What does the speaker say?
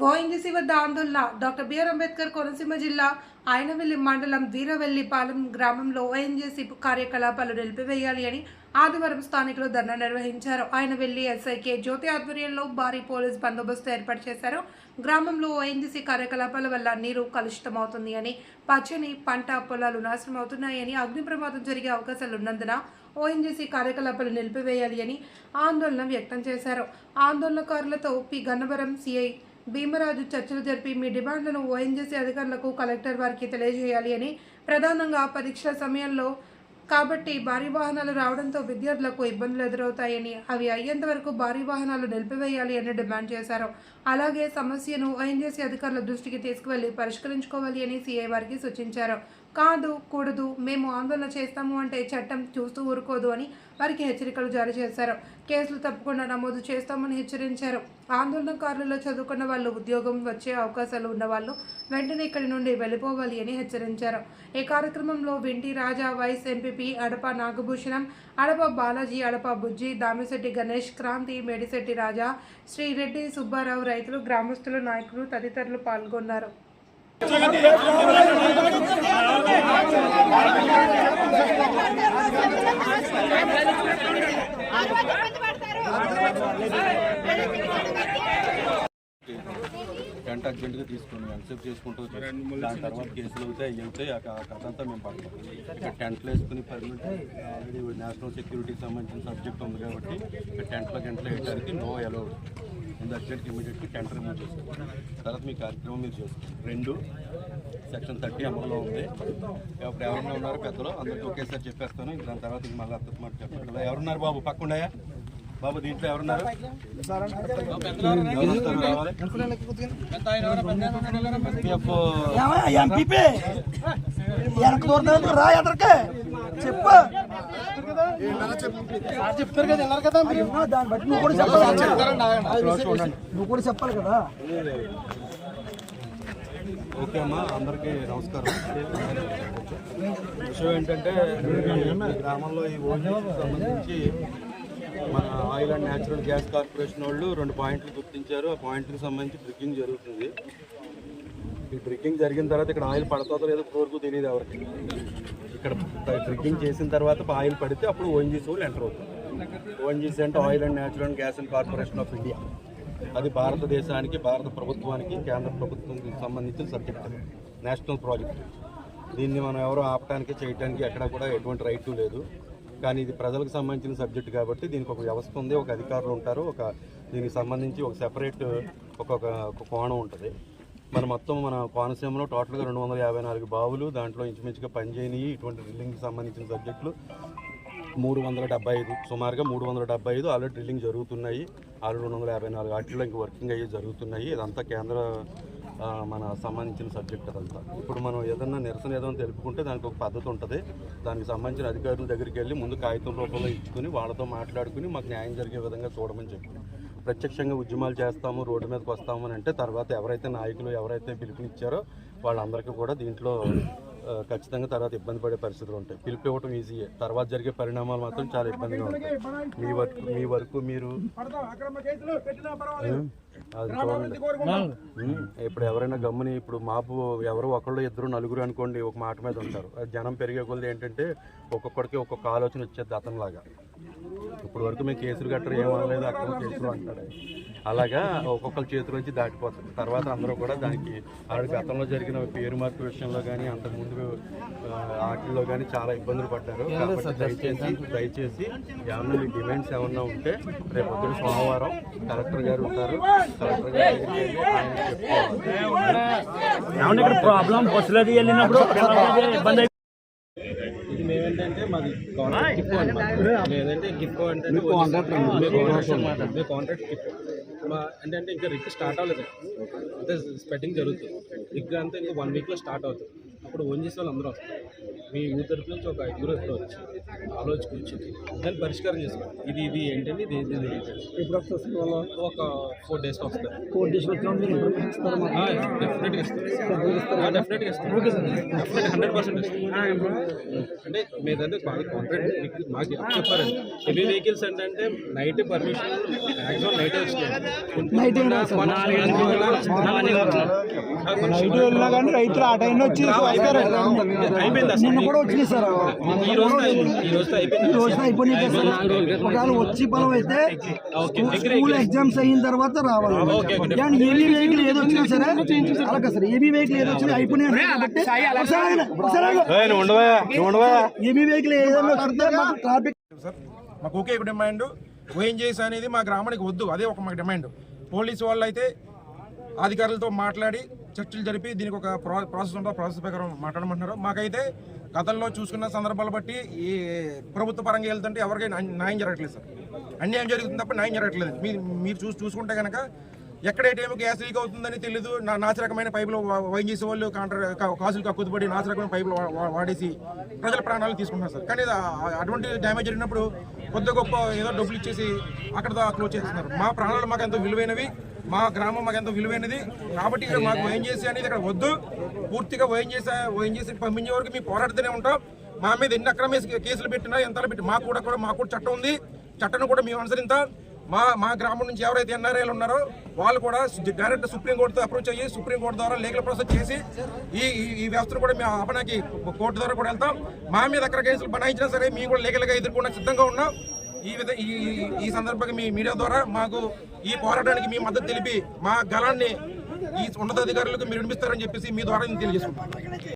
ONGC వద్ద ఆందోళన. Doctor BR Ambedkar Konaseema జిల్లా ఆయనవెల్లి మండలం వీరవెల్లిపాలెం గ్రామంలో ఓఎన్జీసీ కార్యకలాపాలు నిలిపివేయాలి అని ఆదివారం స్థానికులు ధర్నా నిర్వహించారు. ఆయనవెల్లి ఎస్ఐకే జ్యోతి ఆధ్వర్యంలో భారీ పోలీస్ బందోబస్తు ఏర్పాటు చేశారు. గ్రామంలో ఓఎన్జీసీ కార్యకలాపాల వల్ల నీరు కలుషితమవుతుంది అని, పచ్చని పంట పొలాలు నాశనం అవుతున్నాయని, అగ్ని ప్రమాదం జరిగే అవకాశాలు ఉన్నందున ఓఎన్జీసీ కార్యకలాపాలు నిలిపివేయాలి అని ఆందోళన వ్యక్తం చేశారు. ఆందోళనకారులతో పి గన్నవరం సిఐ భీమరాజు చర్చలు జరిపి మీ డిమాండ్లను ఓఎన్జీసీ అధికారులకు, కలెక్టర్ వారికి తెలియజేయాలి అని, ప్రధానంగా పరీక్షల సమయంలో కాబట్టి భారీ వాహనాలు రావడంతో విద్యార్థులకు ఇబ్బందులు ఎదురవుతాయని, అవి అయ్యేంత వరకు భారీ వాహనాలు నిలిపివేయాలి అని డిమాండ్ చేశారు. అలాగే సమస్యను ఓఎన్జీసీ అధికారుల దృష్టికి తీసుకువెళ్లి పరిష్కరించుకోవాలి అని సీఐ వారికి సూచించారు. కాదు కూడదు, మేము ఆందోళన చేస్తాము అంటే చట్టం చూస్తూ ఊరుకోదు అని వారికి హెచ్చరికలు జారీ చేశారు. కేసులు తప్పకుండా నమోదు చేస్తామని హెచ్చరించారు. ఆందోళనకారులలో చదువుకున్న వాళ్ళు, ఉద్యోగం వచ్చే అవకాశాలు ఉన్నవాళ్ళు వెంటనే ఇక్కడి నుండి వెళ్ళిపోవాలి అని హెచ్చరించారు. ఈ కార్యక్రమంలో వింటి రాజా, వైస్ ఎంపీపీ అడప నాగభూషణం, అడప బాలాజీ, అడప బుజ్జి, దామిశెట్టి గణేష్, క్రాంతి, మేడిశెట్టి రాజా, శ్రీరెడ్డి, సుబ్బారావు, రైతులు, గ్రామస్తులు, నాయకులు తదితరులు పాల్గొన్నారు. గంట అర్జెంట్గా తీసుకుని యాక్సెప్ట్ చేసుకుంటూ దాని తర్వాత కేసులు అవుతాయి ఆ కథ అంతా మేము పడతాం. ఇక్కడ టెంట్లు వేసుకుని పర్మిట్ ఆల్రెడీ నేషనల్ సెక్యూరిటీకి సంబంధించిన సబ్జెక్ట్ ఉంది కాబట్టి ఇక్కడ టెంట్లో వేయడానికి నో అలౌడ్. ముందు అర్జెంట్కి ఇమీడియట్గా టెంట్ రిమూవ్ చేసుకోండి. తర్వాత మీ కార్యక్రమం మీరు చేసుకోండి. 2 సెక్షన్ 30 అమలులో ఉంది. ఇప్పుడు ఎవరన్నా ఉన్నారు పెద్దలు అందరికీ ఒకేసారి చెప్పేస్తాను. దాని తర్వాత మళ్ళీ అర్థం మాట చెప్పండి కదా. ఎవరున్నారు బాబు? పక్కకుండాయా బాబు? దీంట్లో ఎవరున్నారు? చెప్తారు కదా, వెళ్ళారు కదా, దాన్ని బట్టి నువ్వు కూడా చెప్పాలి కదా. ఓకే అమ్మా, అందరికీ నమస్కారం. విషయం ఏంటంటే గ్రామంలో ఈ ఓఎన్జీసీకి సంబంధించి మన oil and natural gas corporation వాళ్ళు 2 పాయింట్లు గుర్తించారు. ఆ పాయింట్కి సంబంధించి డ్రిగ్గింగ్ జరుగుతుంది. ఈ డ్రిగ్గింగ్ జరిగిన తర్వాత ఇక్కడ ఆయిల్ పడుతుందో లేదో వరకు తెలియదు ఎవరికి. ఇక్కడ డ్రిగ్గింగ్ చేసిన తర్వాత ఆయిల్ పడితే అప్పుడు ఓఎన్జీసీ వాళ్ళు ఎంటర్ అవుతుంది. ఓఎన్జీసీ అంటే oil and natural gas and corporation of India. అది భారతదేశానికి, భారత ప్రభుత్వానికి, కేంద్ర ప్రభుత్వానికి సంబంధించిన సబ్జెక్ట్, నేషనల్ ప్రాజెక్ట్. దీన్ని మనం ఎవరో ఆపడానికి, చేయడానికి ఎక్కడ కూడా ఎటువంటి రైట్ లేదు. కానీ ఇది ప్రజలకు సంబంధించిన సబ్జెక్ట్ కాబట్టి దీనికి ఒక వ్యవస్థ ఉంది, ఒక అధికారులు ఉంటారు, దీనికి సంబంధించి ఒక సెపరేట్ ఒక కోణం ఉంటుంది. మన కోనసీమలో టోటల్గా 254 బావులు, దాంట్లో ఇంచుమించుగా పనిచేయని ఇటువంటి డ్రిల్లింగ్కి సంబంధించిన సబ్జెక్టులు 375, సుమారుగా 375 ఆల్రెడీ డ్రిల్లింగ్ జరుగుతున్నాయి. ఆల్రెడీ 254 వాటిల్లో ఇంక వర్కింగ్ అయ్యి జరుగుతున్నాయి. ఇదంతా కేంద్ర మన సంబంధించిన సబ్జెక్ట్ అదంతా. ఇప్పుడు మనం ఏదన్నా నిరసన ఏదైనా తెలుపుకుంటే దానికి ఒక పద్ధతి ఉంటుంది. దానికి సంబంధించిన అధికారుల దగ్గరికి వెళ్ళి ముందు కాగితం రూపంలో ఇచ్చుకుని వాళ్ళతో మాట్లాడుకుని మాకు న్యాయం జరిగే విధంగా చూడమని చెప్పి ప్రత్యక్షంగా ఉద్యమాలు చేస్తాము, రోడ్డు మీదకి వస్తాము అని అంటే తర్వాత ఎవరైతే నాయకులు ఎవరైతే పిలుపునిచ్చారో వాళ్ళందరికీ కూడా దీంట్లో ఖచ్చితంగా తర్వాత ఇబ్బంది పడే పరిస్థితులు ఉంటాయి. పిలుపు ఇవ్వటం ఈజీయే, తర్వాత జరిగే పరిణామాలు మాత్రం చాలా ఇబ్బందిగా ఉంటాయి. మీ వరకు మీరు అది చూడండి. ఇప్పుడు ఎవరైనా గమ్ముని ఇప్పుడు మాపు ఎవరు ఒకళ్ళు, ఇద్దరు, నలుగురు అనుకోండి ఒక మాట మీద ఉంటారు. జనం పెరిగే కొలది ఏంటంటే ఒక్కొక్కడికి ఒక్కొక్క ఆలోచన వచ్చేది అతనిలాగా. ఇప్పుడు వరకు మేము కేసులు గట్రా ఏమనలేదు, అక్కడ కేసులు అంటాడు. అలాగా ఒక్కొక్కరి చేతుల నుంచి దాటిపోతుంది. తర్వాత అందరూ కూడా దానికి గతంలో జరిగిన పేరు మార్పు విషయంలో కానీ అంతకుముందు వాటిల్లో కానీ చాలా ఇబ్బందులు పడ్డారు. కాబట్టి దయచేసి ఏమన్నా మీ డిమాండ్స్ ఏమన్నా ఉంటే రేపు పొద్దున సోమవారం కలెక్టర్ గారు ఉంటారు, కలెక్టర్ గారు చెప్పుకోవాలి. ఇది మేమేంటంటే మాది గిఫ్ట్ లేదంటే గిఫ్ట్ అంటే కాంట్రాక్ట్ గిఫ్ట్ అంటే ఇంకా రిగ్ స్టార్ట్ అవ్వలేదు, అంటే స్పెట్టింగ్ జరుగుతుంది. రిగ్ అంతా ఇంకా 1 వీక్లో స్టార్ట్ అవుతుంది. అప్పుడు ఓఎన్జీసీ వాళ్ళు అందరూ వస్తారు. మీ ఊరి తరపు నుంచి ఒక 5 ఎప్పుడో వచ్చి ఆలోచించి దాన్ని పరిష్కారం చేసుకోండి. ఇది ఏంటండి, ఇది ఏంటండి. ఎప్పుడు వస్తుంది వాళ్ళ ఒక 4 డేస్లో వస్తారు. 4 డేస్ వచ్చినా మీరు ఇన్ఫర్మేషన్ ఇస్తారా మాకు? డెఫినెట్గా ఇస్తారు. డెఫినెట్గా ఇస్తారు. Okay sir. 100% ఇస్తారు. అంటే మీదంటే బాగా కాంట్రాక్ట్ మాకు చెప్పారండి. హెవీ వెహికల్స్ అంటే night permission maximum night night night వెళ్ళినా కానీ రైతులు ఆ టైంలో వచ్చి అయిపోయింది. నిన్న కూడా వచ్చినాయి సార్. ఈ రోజు అయిపోయింది. ఈ రోజున అయిపోయినాయి సార్. ఒకవేళ వచ్చి పొలం అయితే స్కూల్ ఎగ్జామ్స్ అయిన తర్వాత రావాలి. కానీ ఏబీ వెహికల్ ఏది వచ్చినా సరే అలాగే సార్. ఏబీ వెహికల్ ఏది వచ్చినా అయిపోయినాయి కాబట్టి ఏబీ వెహికల్ ఏదైనా వస్తే మాకు ట్రాఫిక్ సార్ మాకు ఒకే ఒక డిమాండ్, ఓఎన్జీసీ అనేది మా గ్రామానికి వద్దు, అదే ఒక మాకు డిమాండ్. పోలీసు వాళ్ళు అయితే అధికారులతో మాట్లాడి చర్చలు జరిపి దీనికి ఒక ప్రాసెస్ ఉంటుందో ప్రాసెస్ ప్రకారం మాట్లాడమంటున్నారు. మాకైతే గతంలో చూసుకున్న సందర్భాలు బట్టి ఈ ప్రభుత్వ పరంగా వెళ్తుంటే ఎవరికి న్యాయం జరగట్లేదు సార్. అన్యాయం జరుగుతుంది తప్ప న్యాయం జరగట్లేదు. మీరు చూసుకుంటే కనుక ఎక్కడ ఏ టైం గ్యాస్ లీక్ అవుతుందని తెలియదు. నాసిరకమైన పైపులు ఓఎన్జీసీ వాళ్ళు కాసులు కక్కుతుపడి నాసిరకమైన పైపులు వాడేసి ప్రజల ప్రాణాలు తీసుకుంటున్నారు సార్. కానీ అటువంటి డ్యామేజ్ జరిగినప్పుడు కొద్ది గొప్ప ఏదో డబ్బులు ఇచ్చేసి అక్కడ క్లోజ్ చేస్తున్నారు. మా ప్రాణాలు మాకు ఎంతో విలువైనవి, మా గ్రామం మాకు ఎంతో విలువైనది. కాబట్టి ఇక్కడ మాకు ఓఎన్జీసీ అనేది ఇక్కడ వద్దు. పూర్తిగా ఓఎన్జీసీ పంపించే వరకు మేము పోరాడుతూనే ఉంటాం. మా మీద ఎన్ని అక్రమ కేసులు పెట్టినా ఎంతలో పెట్టి మాకు కూడా చట్టం ఉంది. చట్టాన్ని కూడా మేము అనుసరిస్తాం. మా గ్రామం నుంచి ఎవరైతే ఎన్ఆర్ఐలు ఉన్నారో వాళ్ళు కూడా డైరెక్ట్ సుప్రీంకోర్టుతో అప్రోచ్ అయ్యి సుప్రీంకోర్టు ద్వారా లీగల్ ప్రాసెస్ చేసి ఈ వ్యవస్థను కూడా మేము ఆపడానికి కోర్టు ద్వారా కూడా వెళ్తాం. మా మీద అక్కడ కేసులు బనాయించినా సరే మేము కూడా లీగల్గా ఎదుర్కొనడానికి సిద్ధంగా ఉన్నాం. ఈ సందర్భంగా మీ మీడియా ద్వారా మాకు ఈ పోరాటానికి మీ మద్దతు తెలిపి మా గళాన్ని ఈ ఉన్నతాధికారులకు మీరు వినిపిస్తారని చెప్పేసి మీ ద్వారా నేను తెలియజేసుకుంటాం.